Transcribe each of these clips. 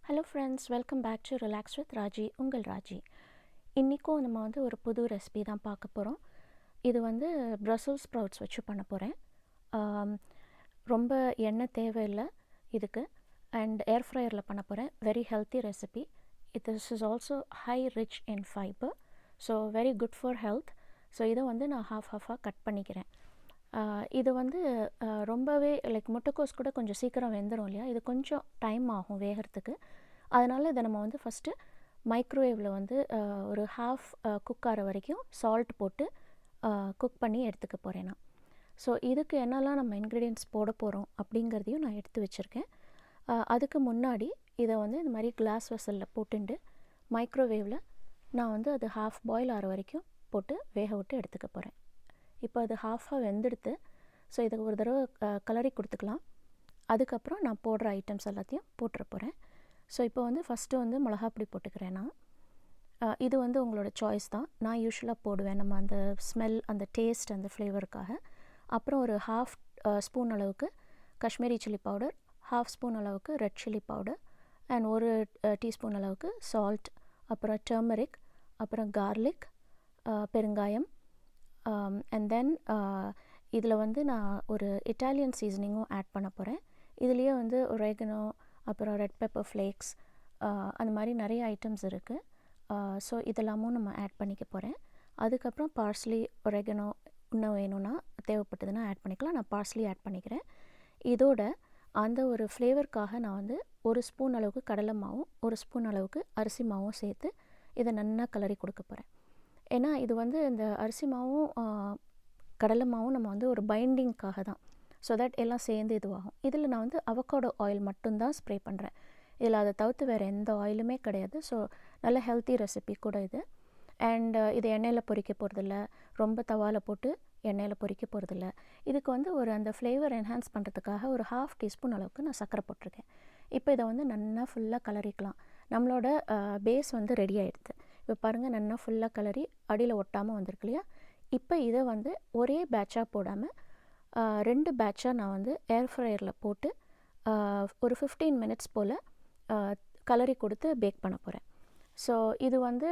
Hello friends, welcome back to relax with Raji. உங்கள் ராஜி. இன்றைக்கும் நம்ம வந்து ஒரு புது ரெசிபி தான் பார்க்க போகிறோம். இது வந்து ப்ரசல் ஸ்ப்ரவுட்ஸ் வச்சு பண்ண போகிறேன். ரொம்ப எண்ணெய் தேவையில்லை இதுக்கு. அண்ட் ஏர் ஃப்ரையரில் பண்ண போகிறேன். Very healthy recipe. This is also high rich in fibre, so very good for health. So இதை வந்து நான் ஹாஃபாக கட் பண்ணிக்கிறேன். இது வந்து ரொம்பவே லைக் முட்டைக்கோஸ் கூட கொஞ்சம் சீக்கிரம் வெந்துடும் இல்லையா, இது கொஞ்சம் டைம் ஆகும் வேகிறதுக்கு. அதனால் இதை நம்ம வந்து ஃபஸ்ட்டு மைக்ரோவேவில் வந்து ஒரு ஹாஃப் குக் ஆகிற வரைக்கும் சால்ட் போட்டு குக் பண்ணி எடுத்துக்க போகிறேன் நான். ஸோ இதுக்கு என்னெல்லாம் நம்ம இன்க்ரீடியன்ட்ஸ் போட போகிறோம் அப்படிங்கிறதையும் நான் எடுத்து வச்சுருக்கேன். அதுக்கு முன்னாடி இதை வந்து இந்த மாதிரி கிளாஸ் வெசலில் போட்டுண்டு மைக்ரோவேவில் நான் வந்து அது ஹாஃப் பாயில் ஆகிற வரைக்கும் போட்டு வேக விட்டு எடுத்துக்க போகிறேன். இப்போ அது ஹாஃபாக வெந்தெடுத்து, ஸோ இதை ஒரு தடவை கலரி கொடுத்துக்கலாம். அதுக்கப்புறம் நான் போடுற ஐட்டம்ஸ் எல்லாத்தையும் போட்டுற போகிறேன். ஸோ இப்போ வந்து ஃபஸ்ட்டு வந்து மிளகாப்பொடி போட்டுக்கிறேன் நான். இது வந்து உங்களோட சாய்ஸ் தான். நான் யூஸ்வலாக போடுவேன் நம்ம அந்த ஸ்மெல், அந்த டேஸ்ட், அந்த ஃப்ளேவருக்காக. அப்புறம் ஒரு ஹாஃப் ஸ்பூன் அளவுக்கு Kashmiri chilli powder, half spoon அளவுக்கு ரெட் சில்லி பவுடர், அண்ட் ஒரு டீஸ்பூன் அளவுக்கு சால்ட், அப்புறம் டர்மரிக், அப்புறம் கார்லிக், பெருங்காயம், அண்ட் தென் இதில் வந்து நான் ஒரு இட்டாலியன் சீசனிங்கும் ஆட் பண்ண போகிறேன். இதுலேயே வந்து ஒரேகனோ, அப்புறம் ரெட் பெப்பர் ஃப்ளேக்ஸ், அந்த மாதிரி நிறைய ஐட்டம்ஸ் இருக்குது. ஸோ இதெல்லாமும் நம்ம ஆட் பண்ணிக்க போகிறேன். அதுக்கப்புறம் பார்ஸ்லி, ஒரேகனோ இன்னும் வேணும்னா தேவைப்பட்டதுன்னா ஆட் பண்ணிக்கலாம். நான் பார்ஸ்லி ஆட் பண்ணிக்கிறேன். இதோட அந்த ஒரு ஃப்ளேவருக்காக நான் வந்து ஒரு ஸ்பூன் அளவுக்கு கடலை மாவும் ஒரு ஸ்பூன் அளவுக்கு அரிசி மாவும் சேர்த்து இதை நல்லா கலரி கொடுக்க போகிறேன். ஏன்னா இது வந்து இந்த அரிசி மாவும் கடலை மாவும் நம்ம வந்து ஒரு பைண்டிங்காக தான், ஸோ தட் எல்லாம் சேர்ந்து இதுவாகும். இதில் நான் வந்து அவக்காடோ ஆயில் மட்டும்தான் ஸ்ப்ரே பண்ணுறேன். இதில் அதை தவிர்த்து வேறு எந்த ஆயிலுமே கிடையாது. ஸோ நல்ல ஹெல்த்தி ரெசிபி கூட இது. அண்ட் இது எண்ணெயில் பொரிக்க போகிறதில்ல, ரொம்ப தவாவில் போட்டு எண்ணெயில் பொரிக்க போகிறதில்ல. இதுக்கு வந்து ஒரு அந்த ஃப்ளேவர் என்ஹான்ஸ் பண்ணுறதுக்காக ஒரு ஹாஃப் டீஸ்பூன் அளவுக்கு நான் சர்க்கரை போட்டிருக்கேன். இப்போ இதை வந்து நல்லா ஃபுல்லாக கலரிக்கலாம். நம்மளோட பேஸ் வந்து ரெடி ஆகிடுது. இப்போ பாருங்கள், நல்லா ஃபுல்லாக கலரி அடியில் ஒட்டாமல் வந்திருக்கு இல்லையா. இப்போ இதை வந்து ஒரே பேட்சாக போடாமல் 2 பேட்சாக நான் வந்து ஏர் ஃப்ரையரில் போட்டு ஒரு 15 மினிட்ஸ் போல் கலரி கொடுத்து பேக் பண்ண போகிறேன். ஸோ இது வந்து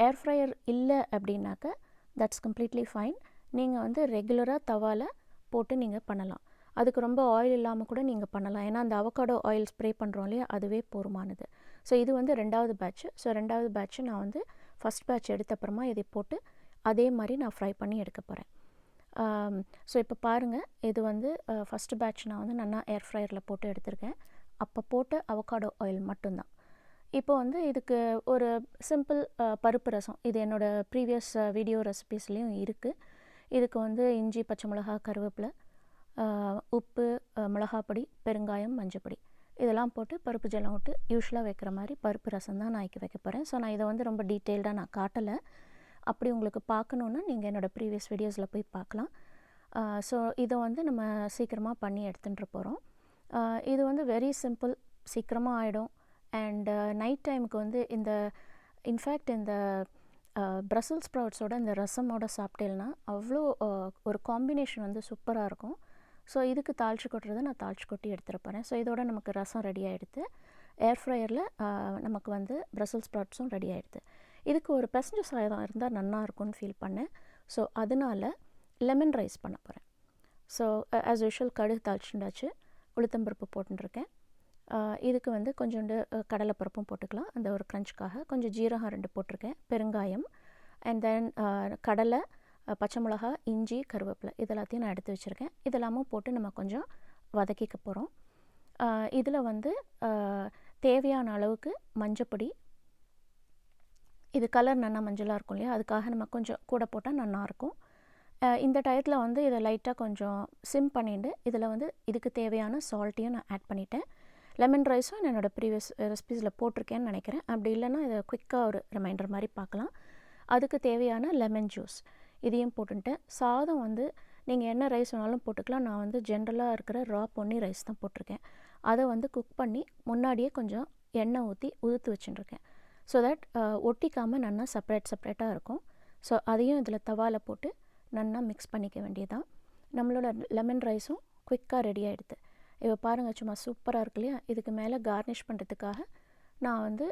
ஏர் ஃப்ரையர் இல்லை அப்படின்னாக்க தட்ஸ் கம்ப்ளீட்லி ஃபைன். நீங்கள் வந்து ரெகுலராக தவாவில் போட்டு நீங்கள் பண்ணலாம். அதுக்கு ரொம்ப ஆயில் இல்லாமல் கூட நீங்கள் பண்ணலாம். ஏன்னா அந்த அவக்காடோ ஆயில் ஸ்ப்ரே பண்ணுறோம் இல்லையா, அதுவே போதுமானது. ஸோ இது வந்து 2வது பேட்ச்சு. ஸோ 2வது பேட்ச்சு நான் வந்து ஃபஸ்ட் பேட்ச் எடுத்த அப்புறமா இதை போட்டு அதே மாதிரி நான் ஃப்ரை பண்ணி எடுக்க போகிறேன். ஸோ இப்போ பாருங்கள், இது வந்து ஃபஸ்ட்டு பேட்ச் நான் வந்து நல்லா ஏர் ஃப்ரையரில் போட்டு எடுத்திருக்கேன். அப்போ போட்ட அவக்காடோ ஆயில் மட்டும்தான். இப்போ வந்து இதுக்கு ஒரு சிம்பிள் பருப்பு ரசம், இது என்னோடய ப்ரீவியஸ் வீடியோ ரெசிபீஸ்லேயும் இருக்குது. இதுக்கு வந்து இஞ்சி, பச்சை மிளகா, கருவேப்பிலை, உப்பு, மிளகாப்பொடி, பெருங்காயம், மஞ்சப்பொடி இதெல்லாம் போட்டு பருப்பு ஜலம் விட்டு யூஸ்வலாக வைக்கிற மாதிரி பருப்பு ரசம் தான் நான் இங்கே வைக்க போகிறேன். ஸோ நான் இதை வந்து ரொம்ப டீட்டெயில்டாக நான் காட்டலை. அப்படி உங்களுக்கு பார்க்கணுன்னா நீங்கள் என்னோடய ப்ரீவியஸ் வீடியோஸில் போய் பார்க்கலாம். ஸோ இதை வந்து நம்ம சீக்கிரமாக பண்ணி எடுத்துகிட்டு போகிறோம். இது வந்து வெரி சிம்பிள், சீக்கிரமாக ஆகிடும். அண்ட் நைட் டைமுக்கு வந்து இன்ஃபேக்ட் இந்த ப்ரசல் ஸ்ப்ரவுட்ஸோட இந்த ரசமோட சாப்பிட்டேன்னா அவ்வளோ ஒரு காம்பினேஷன் வந்து சூப்பராக இருக்கும். ஸோ இதுக்கு தாளித்து கொட்டுறதை நான் தாளித்து கொட்டி எடுத்துகிட்டு போகிறேன். ஸோ இதோட நமக்கு ரசம் ரெடி ஆகிடுது. ஏர் ஃப்ரையரில் நமக்கு வந்து ப்ரசல் ஸ்ப்ரவுட்ஸும் ரெடி ஆகிடுது. இதுக்கு ஒரு பெசஞ்ச சாதம் இருந்தால் நல்லா இருக்கும்னு ஃபீல் பண்ணேன். ஸோ அதனால் லெமன் ரைஸ் பண்ண போகிறேன். ஸோ ஆஸ் யூஷுவல் கடுகு தாளிச்சுண்டாச்சு, உளுத்தம்பருப்பு போட்டுருக்கேன். இதுக்கு வந்து கொஞ்சோண்டு கடலைப்பருப்பும் போட்டுக்கலாம், அந்த ஒரு க்ரன்ச்சுக்காக. கொஞ்சம் ஜீரகம் 2 போட்டிருக்கேன், பெருங்காயம், அண்ட் தென் கடலை, பச்சை மிளகா, இஞ்சி, கருவேப்பிலை இதெல்லாத்தையும் நான் எடுத்து வச்சுருக்கேன். இதெல்லாமும் போட்டு நம்ம கொஞ்சம் வதக்கிக்க போகிறோம். இதில் வந்து தேவையான அளவுக்கு மஞ்சப்பொடி, இது கலர் நல்லா மஞ்சளாக இருக்கும் இல்லையா, அதுக்காக நம்ம கொஞ்சம் கூட போட்டால் நல்லாயிருக்கும். இந்த டயத்தில் வந்து இதை லைட்டாக கொஞ்சம் சிம் பண்ணிவிட்டு இதில் வந்து இதுக்கு தேவையான சால்ட்டையும் நான் ஆட் பண்ணிவிட்டேன். லெமன் ரைஸும் என்னோடய ப்ரீவியஸ் ரெசிபீஸில் போட்டிருக்கேன்னு நினைக்கிறேன். அப்படி இல்லைன்னா இதை குயிக்காக ஒரு ரிமைண்டர் மாதிரி பார்க்கலாம். அதுக்கு தேவையான லெமன் ஜூஸ் இதையும் போட்டுட்டேன். சாதம் வந்து நீங்கள் என்ன ரைஸ் வேணாலும் போட்டுக்கலாம். நான் வந்து ஜென்ரலாக இருக்கிற ரா பொன்னி ரைஸ் தான் போட்டிருக்கேன். அதை வந்து குக் பண்ணி முன்னாடியே கொஞ்சம் எண்ணெய் ஊற்றி உதுத்து வச்சுட்டுருக்கேன். ஸோ தட் ஒட்டிக்காமல் நல்லா செப்பரேட்டாக இருக்கும். ஸோ அதையும் இதில் தவாவில் போட்டு நல்லா மிக்ஸ் பண்ணிக்க வேண்டியதான். நம்மளோட லெமன் ரைஸும் குயிக்காக ரெடி ஆகிடுது. இப்போ பாருங்கள் சும்மா சூப்பராக இருக்கு இல்லையா. இதுக்கு மேலே கார்னிஷ் பண்ணுறதுக்காக நான் வந்து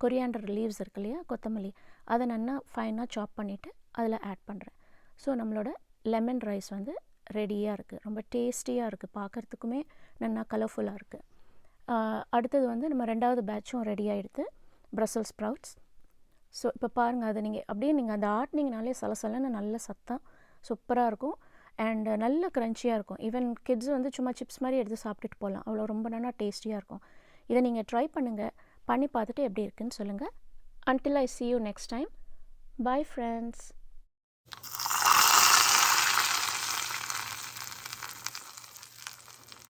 கொரியாண்டர் லீவ்ஸ் இருக்கு இல்லையா, கொத்தமல்லி, அதை நல்லா ஃபைனாக சாப் பண்ணிவிட்டு அதில் ஆட் பண்ணுறேன். ஸோ நம்மளோட லெமன் ரைஸ் வந்து ரெடியாக இருக்குது. ரொம்ப டேஸ்டியாக இருக்குது, பார்க்குறதுக்குமே நல்லா கலர்ஃபுல்லாக இருக்குது. அடுத்தது வந்து நம்ம 2வது பேட்சும் ரெடி ஆகிடுது, பிரசல் ஸ்ப்ரவுட்ஸ். ஸோ இப்போ பாருங்கள், அதை நீங்கள் அந்த ஆட்டினீங்கனாலே சலசலன்னு நல்ல சத்தம் சூப்பராக இருக்கும். அண்ட் நல்ல க்ரன்ச்சியாக இருக்கும். ஈவன் கிட்ஸ் வந்து சும்மா சிப்ஸ் மாதிரி எடுத்து சாப்பிட்டுட்டு போகலாம், அவ்வளோ ரொம்ப நல்லா டேஸ்டியாக இருக்கும். இதை நீங்கள் ட்ரை பண்ணுங்கள், பண்ணி பார்த்துட்டு எப்படி இருக்குன்னு சொல்லுங்கள். Until I see you next time, bye friends.